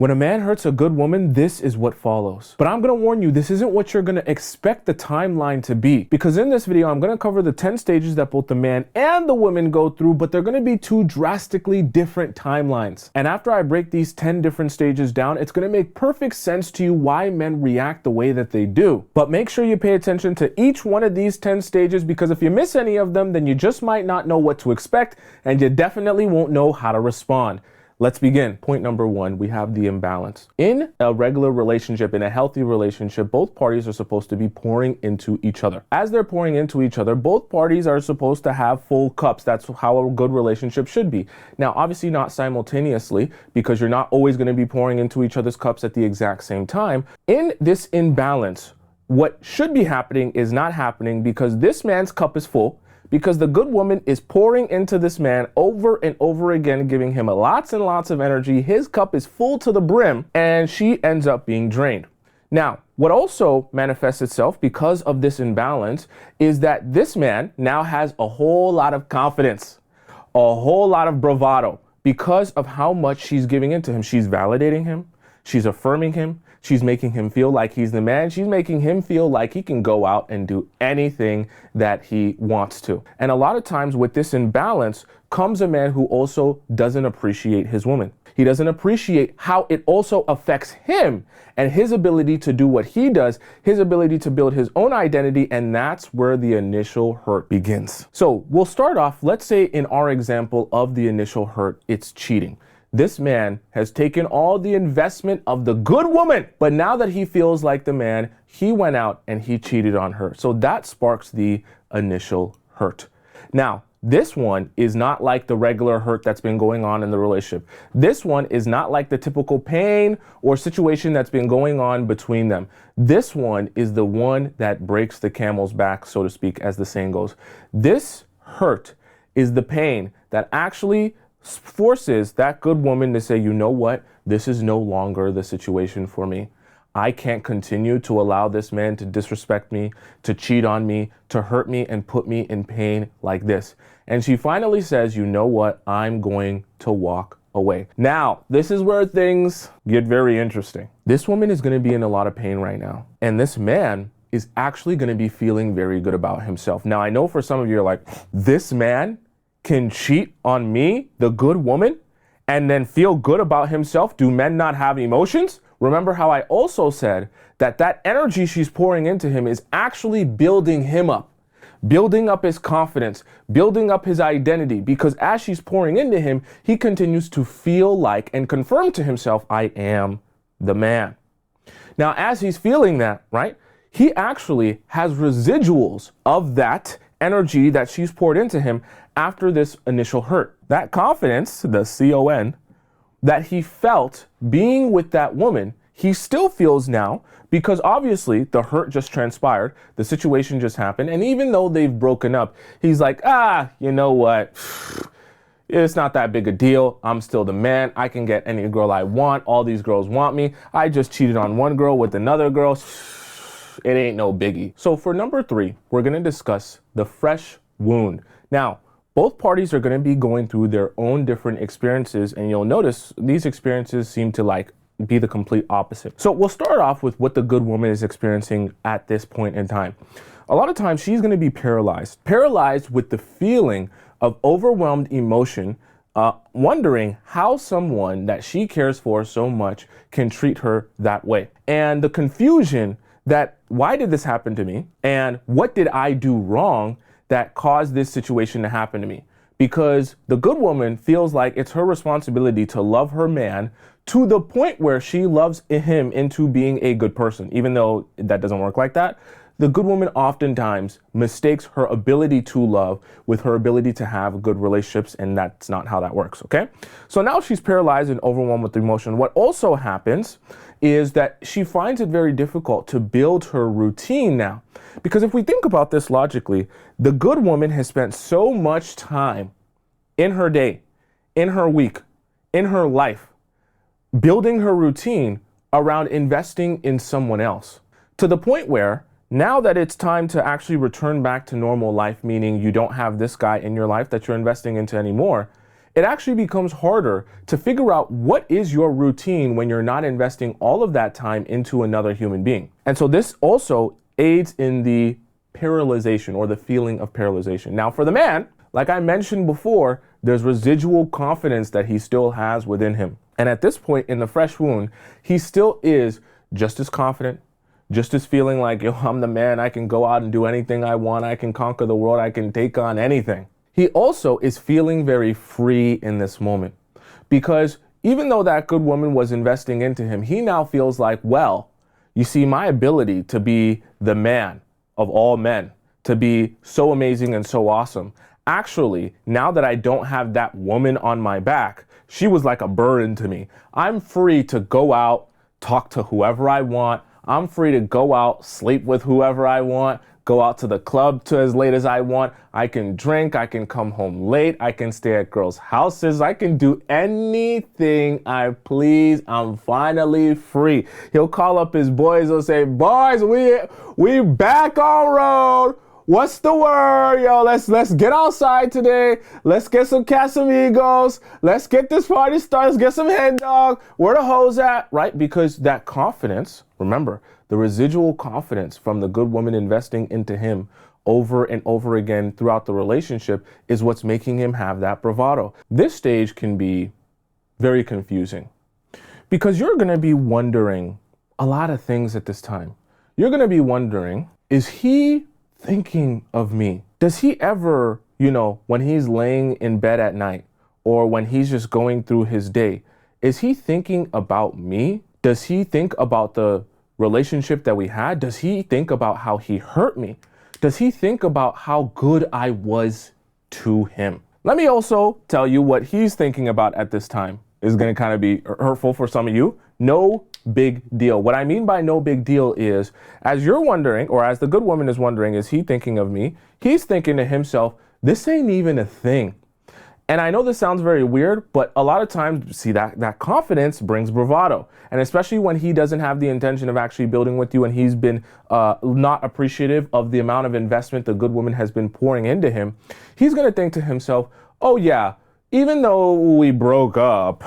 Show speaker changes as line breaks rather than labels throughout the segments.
When a man hurts a good woman, this is what follows. But I'm gonna warn you, this isn't what you're gonna expect the timeline to be. Because in this video, I'm gonna cover the 10 stages that both the man and the woman go through, but they're gonna be two drastically different timelines. And after I break these 10 different stages down, it's gonna make perfect sense to you why men react the way that they do. But make sure you pay attention to each one of these 10 stages, because if you miss any of them, then you just might not know what to expect, and you definitely won't know how to respond. Let's begin. Point number one, we have the imbalance. In a regular relationship, in a healthy relationship, both parties are supposed to be pouring into each other. As they're pouring into each other, both parties are supposed to have full cups. That's how a good relationship should be. Now, obviously not simultaneously, because you're not always going to be pouring into each other's cups at the exact same time. In this imbalance, what should be happening is not happening, because this man's cup is full, because the good woman is pouring into this man over and over again, giving him lots and lots of energy. His cup is full to the brim, and she ends up being drained. Now, what also manifests itself because of this imbalance is that this man now has a whole lot of confidence, a whole lot of bravado, because of how much she's giving into him. She's validating him. She's affirming him. She's making him feel like he's the man. She's making him feel like he can go out and do anything that he wants to. And a lot of times with this imbalance comes a man who also doesn't appreciate his woman. He doesn't appreciate how it also affects him and his ability to do what he does, his ability to build his own identity, and that's where the initial hurt begins. So we'll start off, let's say in our example of the initial hurt, it's cheating. This man has taken all the investment of the good woman, but now that he feels like the man, he went out and he cheated on her. So that sparks the initial hurt. Now, this one is not like the regular hurt that's been going on in the relationship. This one is not like the typical pain or situation that's been going on between them. This one is the one that breaks the camel's back, so to speak, as the saying goes. This hurt is the pain that actually forces that good woman to say, you know what, this is no longer the situation for me. I can't continue to allow this man to disrespect me, to cheat on me, to hurt me and put me in pain like this. And she finally says, you know what, I'm going to walk away. Now, this is where things get very interesting. This woman is going to be in a lot of pain right now. And this man is actually going to be feeling very good about himself. Now, I know for some of you are like, this man can cheat on me, the good woman, and then feel good about himself? Do men not have emotions? Remember how I also said that that energy she's pouring into him is actually building him up, building up his confidence, building up his identity, because as she's pouring into him, he continues to feel like and confirm to himself, I am the man. Now, as he's feeling that, right, he actually has residuals of that energy that she's poured into him after this initial hurt. That confidence, the C-O-N, that he felt being with that woman, he still feels now, because obviously the hurt just transpired, the situation just happened, and even though they've broken up, he's like, you know what, it's not that big a deal. I'm still the man. I can get any girl I want. All these girls want me. I just cheated on one girl with another girl. It ain't no biggie. So for number 3, we're going to discuss the fresh wound. Now, both parties are going to be going through their own different experiences, and you'll notice these experiences seem to be the complete opposite. So we'll start off with what the good woman is experiencing at this point in time. A lot of times she's going to be paralyzed with the feeling of overwhelmed emotion, wondering how someone that she cares for so much can treat her that way. And the confusion that, why did this happen to me? And what did I do wrong that caused this situation to happen to me? Because the good woman feels like it's her responsibility to love her man to the point where she loves him into being a good person, even though that doesn't work like that. The good woman oftentimes mistakes her ability to love with her ability to have good relationships, and that's not how that works, okay? So now she's paralyzed and overwhelmed with emotion. What also happens is that she finds it very difficult to build her routine now. Because if we think about this logically, the good woman has spent so much time in her day, in her week, in her life, building her routine around investing in someone else, to the point where now that it's time to actually return back to normal life, meaning you don't have this guy in your life that you're investing into anymore, it actually becomes harder to figure out what is your routine when you're not investing all of that time into another human being. And so this also aids in the paralyzation or the feeling of paralyzation. Now for the man, like I mentioned before, there's residual confidence that he still has within him. And at this point in the fresh wound, he still is just as confident, just as feeling like, yo, I'm the man, I can go out and do anything I want, I can conquer the world, I can take on anything. He also is feeling very free in this moment because even though that good woman was investing into him, he now feels like, well, you see, my ability to be the man of all men, to be so amazing and so awesome, actually, now that I don't have that woman on my back, she was like a burden to me. I'm free to go out, talk to whoever I want. I'm free to go out, sleep with whoever I want, go out to the club to as late as I want. I can drink, I can come home late, I can stay at girls' houses, I can do anything I please. I'm finally free. He'll call up his boys, he'll say, boys, we back on road. What's the word, yo? Let's get outside today. Let's get some Casamigos. Let's get this party started. Let's get some hen dog. Where the hoes at, right? Because that confidence, remember, the residual confidence from the good woman investing into him over and over again throughout the relationship is what's making him have that bravado. This stage can be very confusing because you're going to be wondering a lot of things at this time. You're going to be wondering, is he thinking of me? Does he ever, when he's laying in bed at night or when he's just going through his day, is he thinking about me? Does he think about the relationship that we had? Does he think about how he hurt me? Does he think about how good I was to him? Let me also tell you what he's thinking about at this time. Is going to kind of be hurtful for some of you. No big deal. What I mean by no big deal is, as you're wondering, or as the good woman is wondering, is he thinking of me? He's thinking to himself, this ain't even a thing. And I know this sounds very weird, but a lot of times, see, that confidence brings bravado. And especially when he doesn't have the intention of actually building with you and he's been not appreciative of the amount of investment the good woman has been pouring into him, he's going to think to himself, oh yeah, even though we broke up,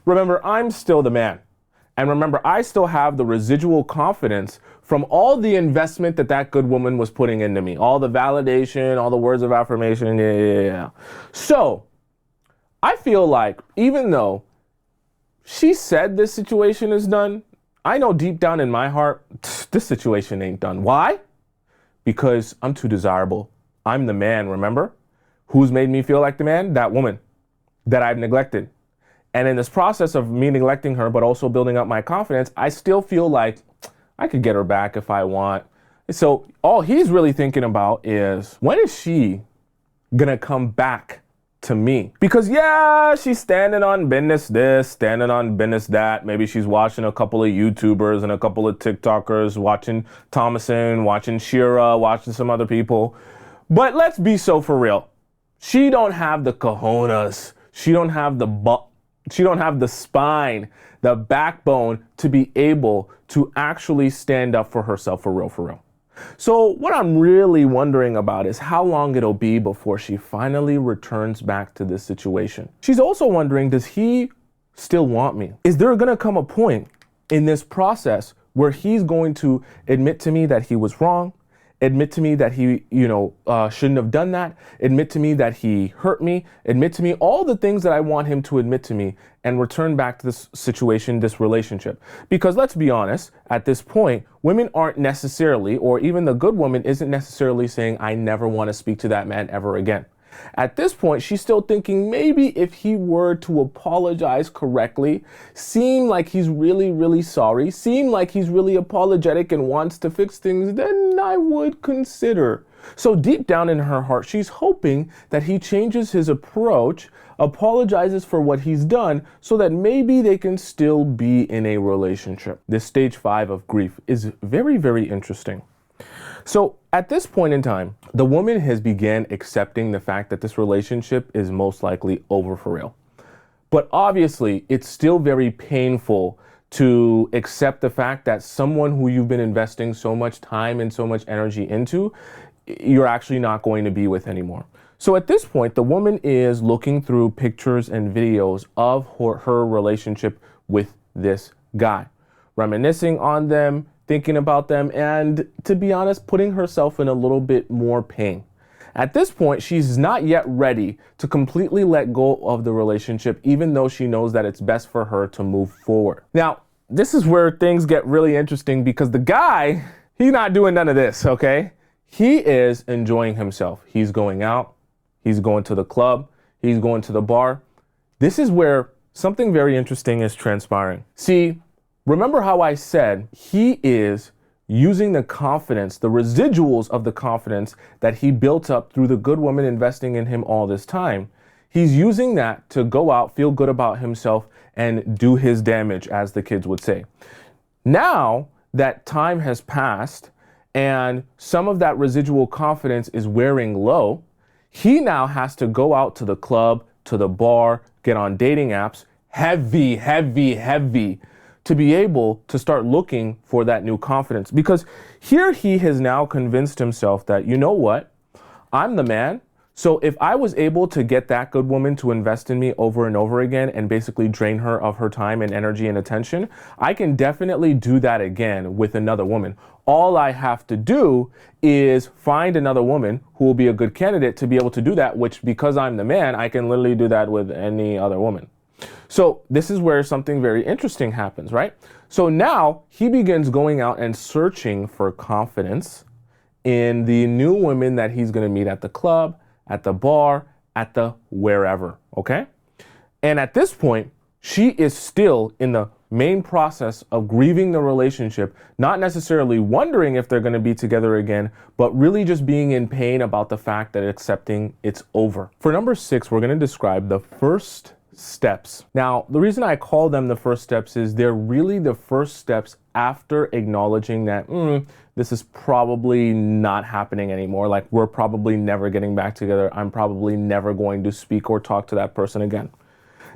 remember, I'm still the man. And remember, I still have the residual confidence from all the investment that good woman was putting into me. All the validation, all the words of affirmation, yeah. So, I feel like even though she said this situation is done, I know deep down in my heart, this situation ain't done. Why? Because I'm too desirable. I'm the man, remember? Who's made me feel like the man? That woman that I've neglected. And in this process of me neglecting her, but also building up my confidence, I still feel like I could get her back if I want. So all he's really thinking about is, when is she gonna come back to me? Because yeah, she's standing on business this, standing on business that. Maybe she's watching a couple of YouTubers and a couple of TikTokers, watching Tomisin, watching Shira, watching some other people. But let's be so for real. She don't have the cojones. She don't have the spine, the backbone to be able to actually stand up for herself for real. So what I'm really wondering about is how long it'll be before she finally returns back to this situation. She's also wondering, does he still want me? Is there going to come a point in this process where he's going to admit to me that he was wrong? Admit to me that he, shouldn't have done that. Admit to me that he hurt me. Admit to me all the things that I want him to admit to me and return back to this situation, this relationship. Because let's be honest, at this point, women aren't necessarily, or even the good woman isn't necessarily saying, I never want to speak to that man ever again. At this point, she's still thinking maybe if he were to apologize correctly, seem like he's really, really sorry, seem like he's really apologetic and wants to fix things, then I would consider. So deep down in her heart, she's hoping that he changes his approach, apologizes for what he's done, so that maybe they can still be in a relationship. This stage 5 of grief is very, very interesting. So at this point in time, the woman has began accepting the fact that this relationship is most likely over for real. But obviously, it's still very painful to accept the fact that someone who you've been investing so much time and so much energy into, you're actually not going to be with anymore. So at this point, the woman is looking through pictures and videos of her relationship with this guy, reminiscing on them, thinking about them, and to be honest, putting herself in a little bit more pain. At this point, she's not yet ready to completely let go of the relationship, even though she knows that it's best for her to move forward. Now, this is where things get really interesting because the guy, he's not doing none of this, okay? He is enjoying himself. He's going out, he's going to the club, he's going to the bar. This is where something very interesting is transpiring. See, remember how I said he is using the confidence, the residuals of the confidence that he built up through the good woman investing in him all this time. He's using that to go out, feel good about himself, and do his damage, as the kids would say. Now that time has passed and some of that residual confidence is wearing low, he now has to go out to the club, to the bar, get on dating apps, heavy, to be able to start looking for that new confidence. Because here he has now convinced himself that, you know what, I'm the man. So if I was able to get that good woman to invest in me over and over again and basically drain her of her time and energy and attention, I can definitely do that again with another woman. All I have to do is find another woman who will be a good candidate to be able to do that, which because I'm the man, I can literally do that with any other woman. So this is where something very interesting happens, right? So now he begins going out and searching for confidence in the new women that he's going to meet at the club, at the bar, at the wherever, okay? And at this point, she is still in the main process of grieving the relationship, not necessarily wondering if they're going to be together again, but really just being in pain about the fact that accepting it's over. For number 6, we're going to describe the first steps. Now, the reason I call them the first steps is they're really the first steps after acknowledging that this is probably not happening anymore. Like, we're probably never getting back together. I'm probably never going to speak or talk to that person again.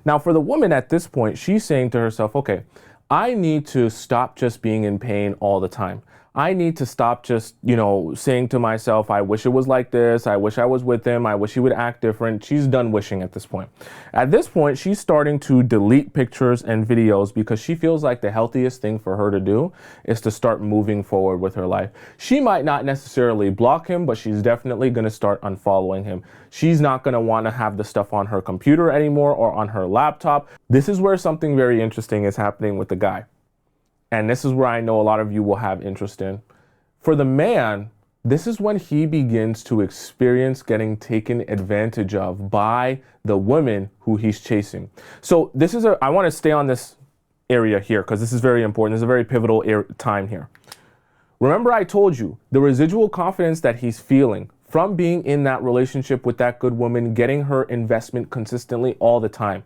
Now, for the woman at this point, she's saying to herself, okay, I need to stop just being in pain all the time. I need to stop just, saying to myself, I wish it was like this. I wish I was with him. I wish he would act different. She's done wishing at this point. At this point, she's starting to delete pictures and videos because she feels like the healthiest thing for her to do is to start moving forward with her life. She might not necessarily block him, but she's definitely going to start unfollowing him. She's not going to want to have the stuff on her computer anymore or on her laptop. This is where something very interesting is happening with the guy. And this is where I know a lot of you will have interest in. For the man, this is when he begins to experience getting taken advantage of by the women who he's chasing. So I want to stay on this area here because this is very important. This is a very pivotal time here. Remember I told you the residual confidence that he's feeling from being in that relationship with that good woman, getting her investment consistently all the time,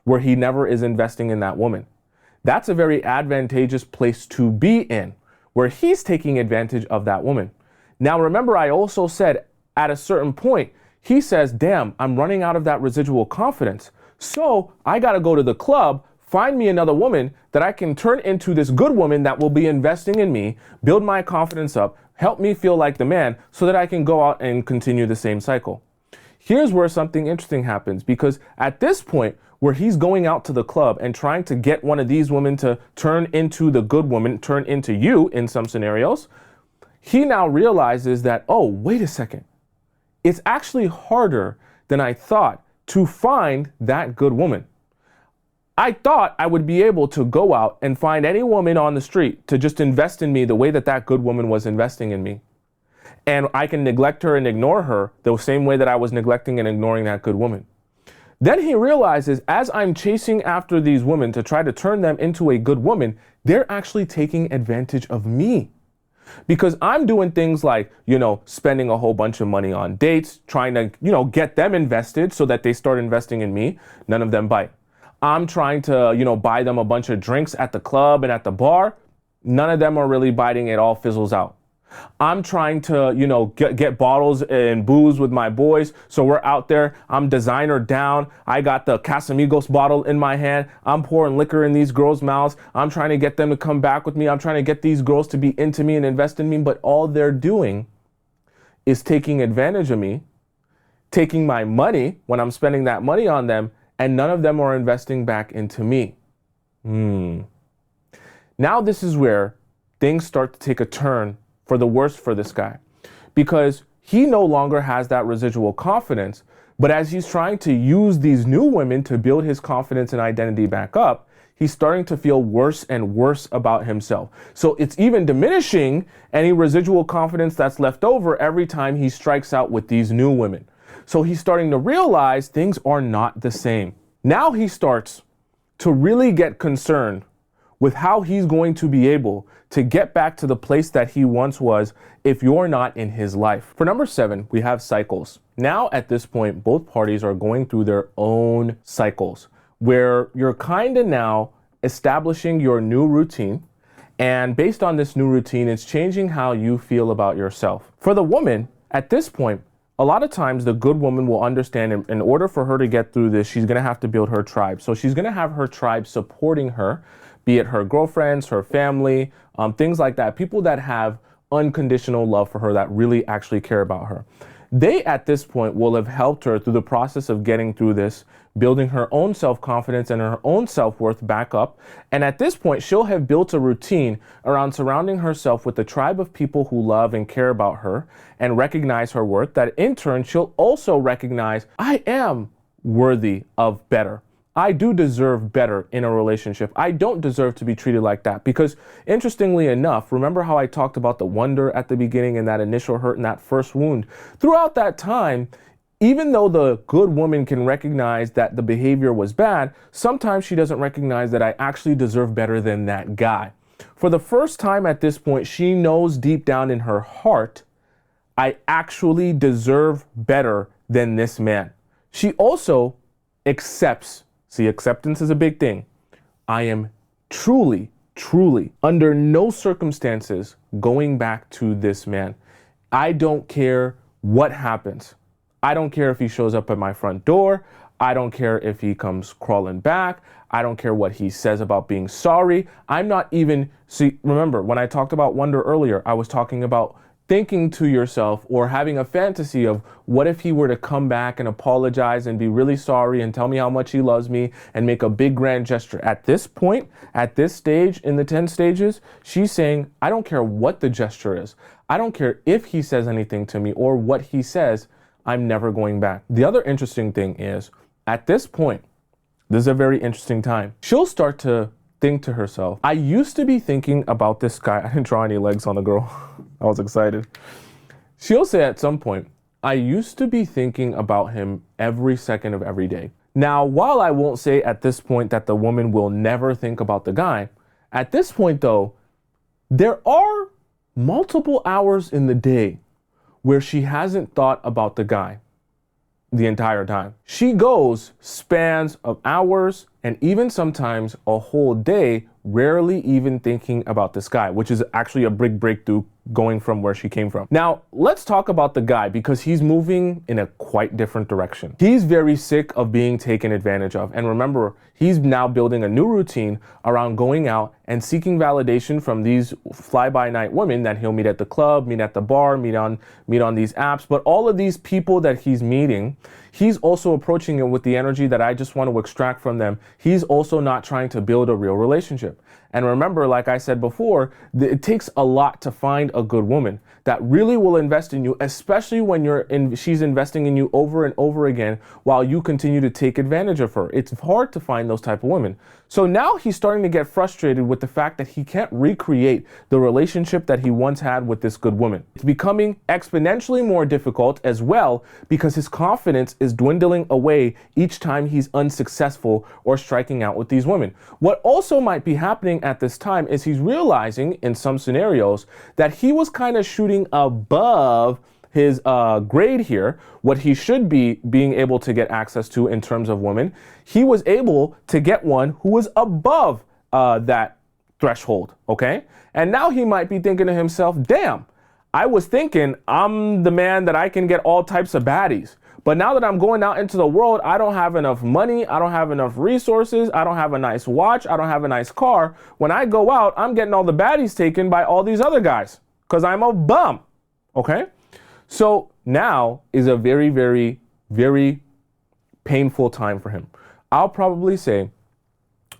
where he never is investing in that woman. That's a very advantageous place to be in, where he's taking advantage of that woman. Now, remember, I also said at a certain point, he says, damn, I'm running out of that residual confidence. So I got to go to the club, find me another woman that I can turn into this good woman that will be investing in me, build my confidence up, help me feel like the man so that I can go out and continue the same cycle. Here's where something interesting happens, because at this point, where he's going out to the club and trying to get one of these women to turn into the good woman, turn into you in some scenarios, he now realizes that, oh, wait a second. It's actually harder than I thought to find that good woman. I thought I would be able to go out and find any woman on the street to just invest in me the way that that good woman was investing in me. And I can neglect her and ignore her the same way that I was neglecting and ignoring that good woman. Then he realizes, as I'm chasing after these women to try to turn them into a good woman, they're actually taking advantage of me. Because I'm doing things like, spending a whole bunch of money on dates, trying to, get them invested so that they start investing in me. None of them bite. I'm trying to, buy them a bunch of drinks at the club and at the bar. None of them are really biting. It all fizzles out. I'm trying to, get bottles and booze with my boys. So we're out there. I'm designer down. I got the Casamigos bottle in my hand. I'm pouring liquor in these girls' mouths. I'm trying to get them to come back with me. I'm trying to get these girls to be into me and invest in me. But all they're doing is taking advantage of me, taking my money when I'm spending that money on them, and none of them are investing back into me. Now this is where things start to take a turn for the worse for this guy, because he no longer has that residual confidence. But as he's trying to use these new women to build his confidence and identity back up, he's starting to feel worse and worse about himself. So it's even diminishing any residual confidence that's left over every time he strikes out with these new women. So he's starting to realize things are not the same. Now he starts to really get concerned with how he's going to be able to get back to the place that he once was if you're not in his life. For number 7, we have cycles. Now at this point, both parties are going through their own cycles where you're kind of now establishing your new routine. And based on this new routine, it's changing how you feel about yourself. For the woman, at this point, a lot of times the good woman will understand in order for her to get through this, she's going to have to build her tribe. So she's going to have her tribe supporting her, be it her girlfriends, her family, things like that. People that have unconditional love for her, that really actually care about her. They, at this point, will have helped her through the process of getting through this, building her own self-confidence and her own self-worth back up. And at this point, she'll have built a routine around surrounding herself with a tribe of people who love and care about her and recognize her worth, that in turn, she'll also recognize, I am worthy of better. I do deserve better in a relationship. I don't deserve to be treated like that. Because interestingly enough, remember how I talked about the wonder at the beginning and that initial hurt and that first wound? Throughout that time, even though the good woman can recognize that the behavior was bad, sometimes she doesn't recognize that I actually deserve better than that guy. For the first time at this point, she knows deep down in her heart, I actually deserve better than this man. She also accepts. See, acceptance is a big thing. I am truly, under no circumstances going back to this man. I don't care what happens. I don't care if he shows up at my front door. I don't care if he comes crawling back. I don't care what he says about being sorry. I'm not even, see, remember when I talked about wonder earlier, I was talking about thinking to yourself or having a fantasy of what if he were to come back and apologize and be really sorry and tell me how much he loves me and make a big grand gesture. At this point, at this stage in the 10 stages, she's saying, I don't care what the gesture is. I don't care if he says anything to me or what he says, I'm never going back. The other interesting thing is, at this point, this is a very interesting time. She'll start to think to herself, I used to be thinking about this guy. I didn't draw any legs on the girl. I was excited. She'll say at some point, I used to be thinking about him every second of every day. Now, while I won't say at this point that the woman will never think about the guy, at this point though, there are multiple hours in the day where she hasn't thought about the guy the entire time. She goes spans of hours and even sometimes a whole day, rarely even thinking about this guy, which is actually a big breakthrough going from where she came from. Now, let's talk about the guy because he's moving in a quite different direction. He's very sick of being taken advantage of. And remember, he's now building a new routine around going out and seeking validation from these fly-by-night women that he'll meet at the club, meet at the bar, meet on these apps. But all of these people that he's meeting, he's also approaching it with the energy that I just want to extract from them. He's also not trying to build a real relationship. And remember, like I said before, it takes a lot to find a good woman that really will invest in you, especially when she's investing in you over and over again while you continue to take advantage of her. It's hard to find those type of women. So now he's starting to get frustrated with the fact that he can't recreate the relationship that he once had with this good woman. It's becoming exponentially more difficult as well because his confidence is dwindling away each time he's unsuccessful or striking out with these women. What also might be happening at this time is he's realizing in some scenarios that he was kind of shooting above his grade here, what he should be being able to get access to in terms of women. He was able to get one who was above that threshold, okay? And now he might be thinking to himself, damn, I was thinking I'm the man that I can get all types of baddies. But now that I'm going out into the world, I don't have enough money, I don't have enough resources, I don't have a nice watch, I don't have a nice car. When I go out, I'm getting all the baddies taken by all these other guys because I'm a bum, okay? So now is a very, very very painful time for him. I'll probably say,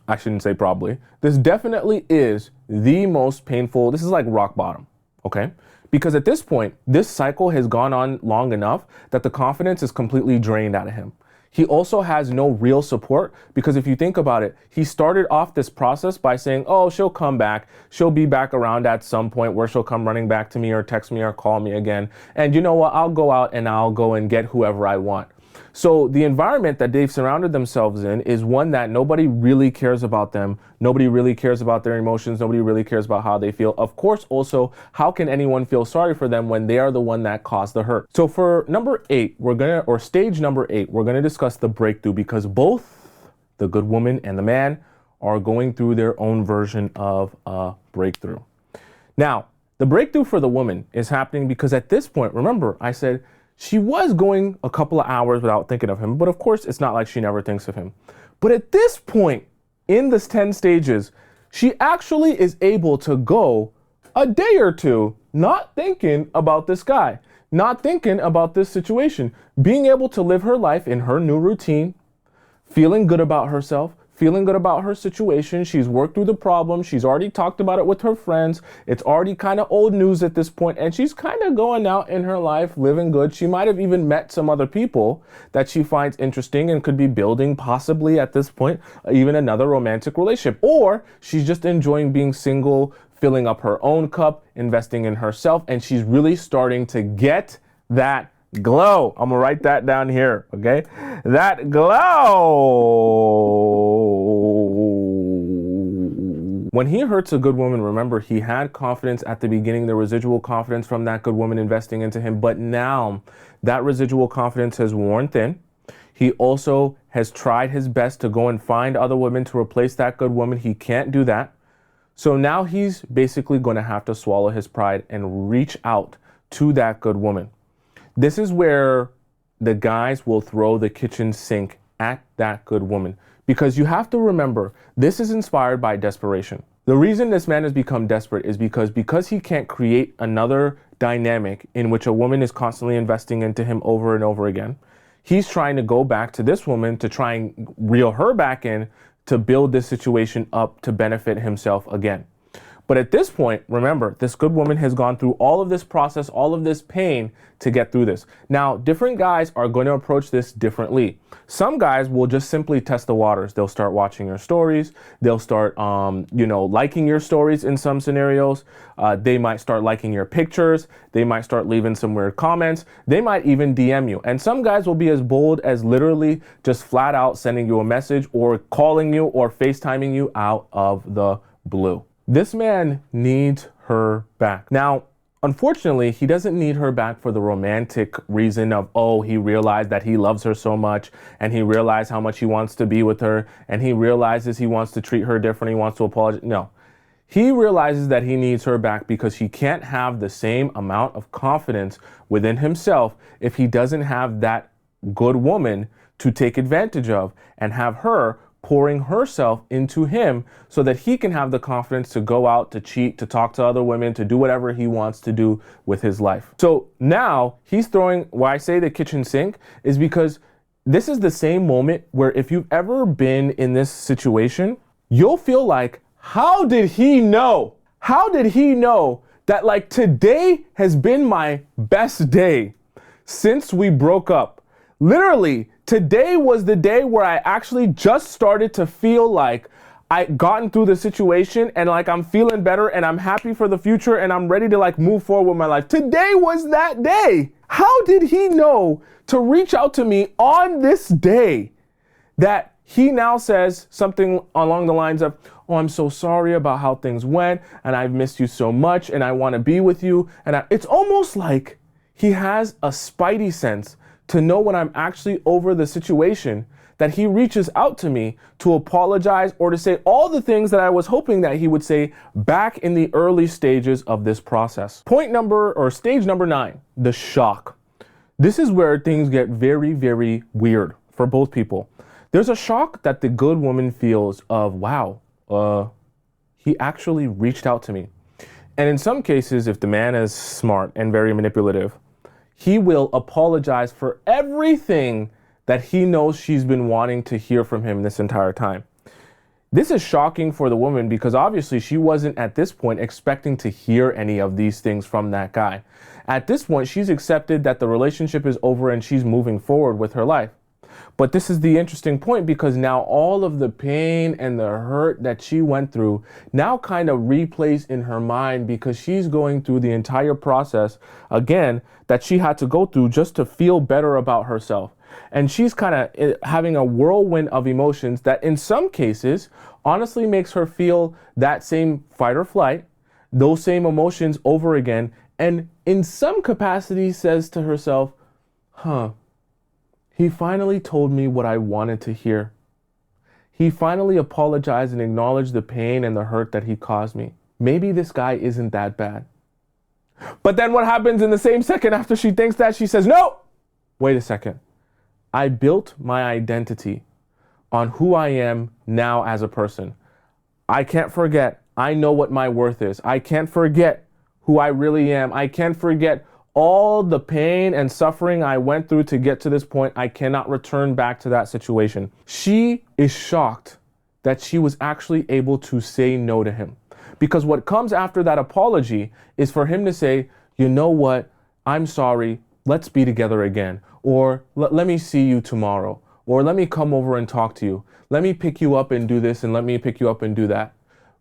I shouldn't say probably, this definitely is the most painful. This is like rock bottom, okay? Because at this point, this cycle has gone on long enough that the confidence is completely drained out of him. He also has no real support, because if you think about it, he started off this process by saying, oh, she'll come back. She'll be back around at some point where she'll come running back to me or text me or call me again. And you know what? I'll go out and I'll go and get whoever I want. So the environment that they've surrounded themselves in is one that nobody really cares about them. Nobody really cares about their emotions. Nobody really cares about how they feel. Of course, also, how can anyone feel sorry for them when they are the one that caused the hurt? So for number 8, stage number 8, we're gonna discuss the breakthrough, because both the good woman and the man are going through their own version of a breakthrough. Now, the breakthrough for the woman is happening because at this point, remember, I said, she was going a couple of hours without thinking of him, but of course, it's not like she never thinks of him. But at this point in this 10 stages, she actually is able to go a day or two not thinking about this guy, not thinking about this situation, being able to live her life in her new routine, feeling good about herself, feeling good about her situation. She's worked through the problem. She's already talked about it with her friends. It's already kind of old news at this point, and she's kind of going out in her life, living good. She might have even met some other people that she finds interesting and could be building, possibly at this point, even another romantic relationship. Or she's just enjoying being single, filling up her own cup, investing in herself, and she's really starting to get that glow. I'm gonna write that down here, okay? That glow. When he hurts a good woman, remember, he had confidence at the beginning, the residual confidence from that good woman investing into him, but now that residual confidence has worn thin. He also has tried his best to go and find other women to replace that good woman. He can't do that. So now he's basically going to have to swallow his pride and reach out to that good woman. This is where the guys will throw the kitchen sink at that good woman, because you have to remember, this is inspired by desperation. The reason this man has become desperate is because he can't create another dynamic in which a woman is constantly investing into him over and over again. He's trying to go back to this woman to try and reel her back in to build this situation up to benefit himself again. But at this point, remember, this good woman has gone through all of this process, all of this pain to get through this. Now, different guys are going to approach this differently. Some guys will just simply test the waters. They'll start watching your stories. They'll start, liking your stories in some scenarios. They might start liking your pictures. They might start leaving some weird comments. They might even DM you. And some guys will be as bold as literally just flat out sending you a message or calling you or FaceTiming you out of the blue. This man needs her back. Now, unfortunately, he doesn't need her back for the romantic reason of, oh, he realized that he loves her so much, and he realized how much he wants to be with her, and he realizes he wants to treat her different, he wants to apologize. No, he realizes that he needs her back because he can't have the same amount of confidence within himself if he doesn't have that good woman to take advantage of and have her pouring herself into him so that he can have the confidence to go out, to cheat, to talk to other women, to do whatever he wants to do with his life. So now he's throwing, why I say the kitchen sink is because this is the same moment where if you've ever been in this situation, you'll feel like, how did he know? How did he know that like today has been my best day since we broke up? Literally, today was the day where I actually just started to feel like I gotten through the situation and like I'm feeling better and I'm happy for the future and I'm ready to like move forward with my life. Today was that day. How did he know to reach out to me on this day that he now says something along the lines of, oh, I'm so sorry about how things went and I've missed you so much and I want to be with you. And it's almost like he has a spidey sense to know when I'm actually over the situation, that he reaches out to me to apologize or to say all the things that I was hoping that he would say back in the early stages of this process. Stage number 9, the shock. This is where things get very, very weird for both people. There's a shock that the good woman feels of, wow, he actually reached out to me. And in some cases, if the man is smart and very manipulative, he will apologize for everything that he knows she's been wanting to hear from him this entire time. This is shocking for the woman because obviously she wasn't at this point expecting to hear any of these things from that guy. At this point, she's accepted that the relationship is over and she's moving forward with her life. But this is the interesting point because now all of the pain and the hurt that she went through now kind of replays in her mind because she's going through the entire process again that she had to go through just to feel better about herself. And she's kind of having a whirlwind of emotions that in some cases honestly makes her feel that same fight or flight, those same emotions over again. And in some capacity says to herself, he finally told me what I wanted to hear. He finally apologized and acknowledged the pain and the hurt that he caused me. Maybe this guy isn't that bad. But then what happens in the same second after she thinks that? She says, no, wait a second. I built my identity on who I am now as a person. I can't forget. I know what my worth is. I can't forget who I really am. I can't forget all the pain and suffering I went through to get to this point. I cannot return back to that situation. She is shocked that she was actually able to say no to him. Because what comes after that apology is for him to say, you know what? I'm sorry. Let's be together again. Or let me see you tomorrow. Or let me come over and talk to you. Let me pick you up and do this and let me pick you up and do that.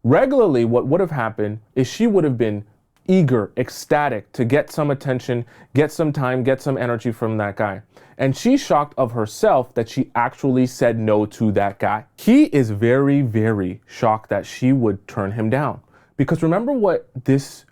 Regularly, what would have happened is she would have been eager, ecstatic to get some attention, get some time, get some energy from that guy. And she's shocked of herself that she actually said no to that guy. He is very, very shocked that she would turn him down. Because remember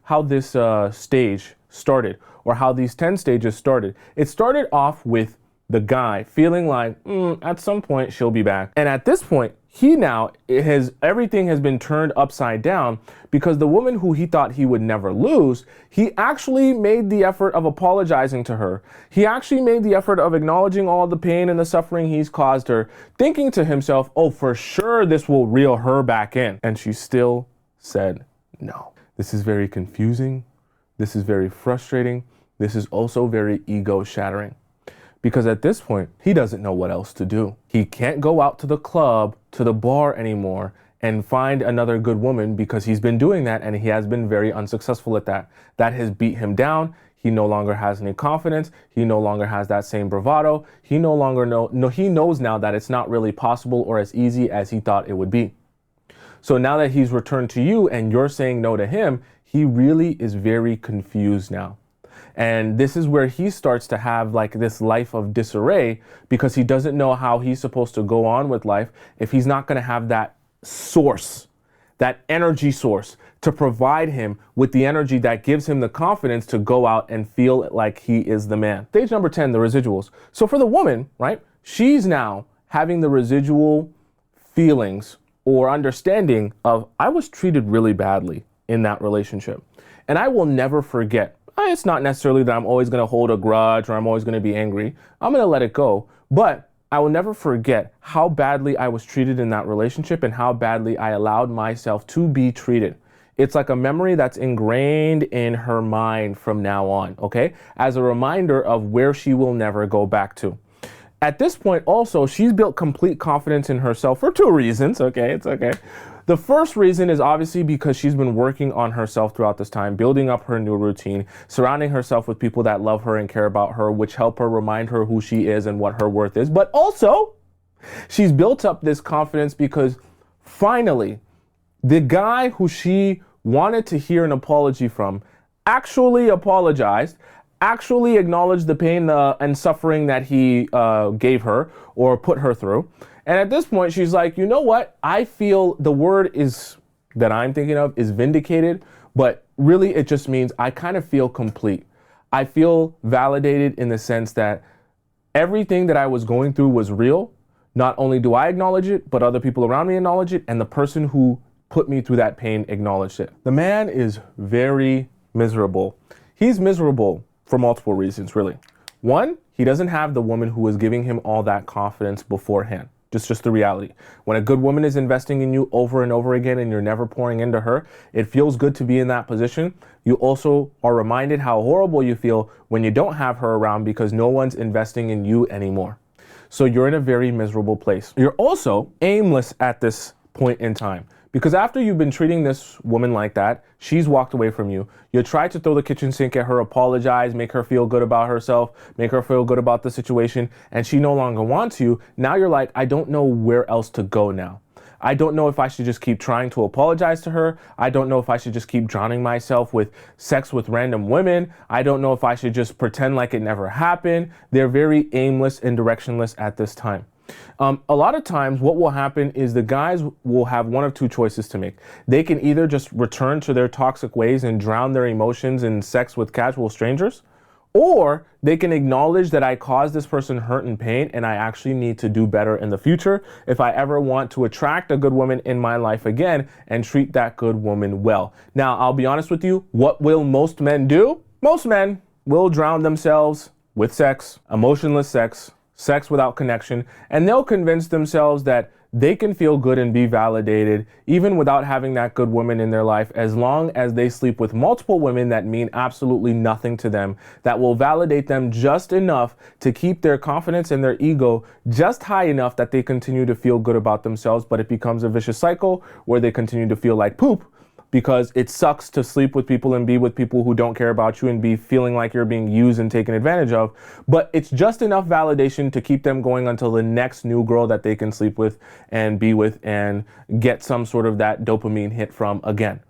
how this stage started, or how these 10 stages started. It started off with the guy feeling like, at some point she'll be back. And at this point, everything has been turned upside down because the woman who he thought he would never lose, he actually made the effort of apologizing to her. He actually made the effort of acknowledging all the pain and the suffering he's caused her, thinking to himself, oh, for sure this will reel her back in. And she still said no. This is very confusing. This is very frustrating. This is also very ego shattering. Because at this point, he doesn't know what else to do. He can't go out to the club, to the bar anymore and find another good woman because he's been doing that and he has been very unsuccessful at that. That has beat him down. He no longer has any confidence. He no longer has that same bravado. He no longer he knows now that it's not really possible or as easy as he thought it would be. So now that he's returned to you and you're saying no to him, he really is very confused now. And this is where he starts to have like this life of disarray because he doesn't know how he's supposed to go on with life if he's not going to have that source, that energy source to provide him with the energy that gives him the confidence to go out and feel like he is the man. Stage number 10, the residuals. So for the woman, right, she's now having the residual feelings or understanding of, I was treated really badly in that relationship. And I will never forget. It's not necessarily that I'm always going to hold a grudge or I'm always going to be angry. I'm going to let it go. But I will never forget how badly I was treated in that relationship and how badly I allowed myself to be treated. It's like a memory that's ingrained in her mind from now on, okay? As a reminder of where she will never go back to. At this point also, she's built complete confidence in herself for two reasons, okay? It's okay. The first reason is obviously because she's been working on herself throughout this time, building up her new routine, surrounding herself with people that love her and care about her, which help her remind her who she is and what her worth is. But also, she's built up this confidence because finally, the guy who she wanted to hear an apology from actually apologized, actually acknowledged the pain and suffering that he gave her or put her through. And at this point, she's like, you know what? I feel the word is that I'm thinking of is vindicated, but really it just means I kind of feel complete. I feel validated in the sense that everything that I was going through was real. Not only do I acknowledge it, but other people around me acknowledge it. And the person who put me through that pain acknowledged it. The man is very miserable. He's miserable for multiple reasons, really. One, he doesn't have the woman who was giving him all that confidence beforehand. Just the reality. When a good woman is investing in you over and over again and you're never pouring into her, it feels good to be in that position. You also are reminded how horrible you feel when you don't have her around because no one's investing in you anymore. So you're in a very miserable place. You're also aimless at this point in time. Because after you've been treating this woman like that, she's walked away from you. You tried to throw the kitchen sink at her, apologize, make her feel good about herself, make her feel good about the situation, and she no longer wants you. Now you're like, I don't know where else to go now. I don't know if I should just keep trying to apologize to her. I don't know if I should just keep drowning myself with sex with random women. I don't know if I should just pretend like it never happened. They're very aimless and directionless at this time. A lot of times what will happen is the guys will have one of two choices to make. They can either just return to their toxic ways and drown their emotions in sex with casual strangers, or they can acknowledge that I caused this person hurt and pain and I actually need to do better in the future if I ever want to attract a good woman in my life again and treat that good woman well. Now, I'll be honest with you, what will most men do? Most men will drown themselves with sex, emotionless sex, sex without connection, and they'll convince themselves that they can feel good and be validated even without having that good woman in their life, as long as they sleep with multiple women that mean absolutely nothing to them, that will validate them just enough to keep their confidence and their ego just high enough that they continue to feel good about themselves. But it becomes a vicious cycle where they continue to feel like poop, because it sucks to sleep with people and be with people who don't care about you and be feeling like you're being used and taken advantage of. But it's just enough validation to keep them going until the next new girl that they can sleep with and be with and get some sort of that dopamine hit from again.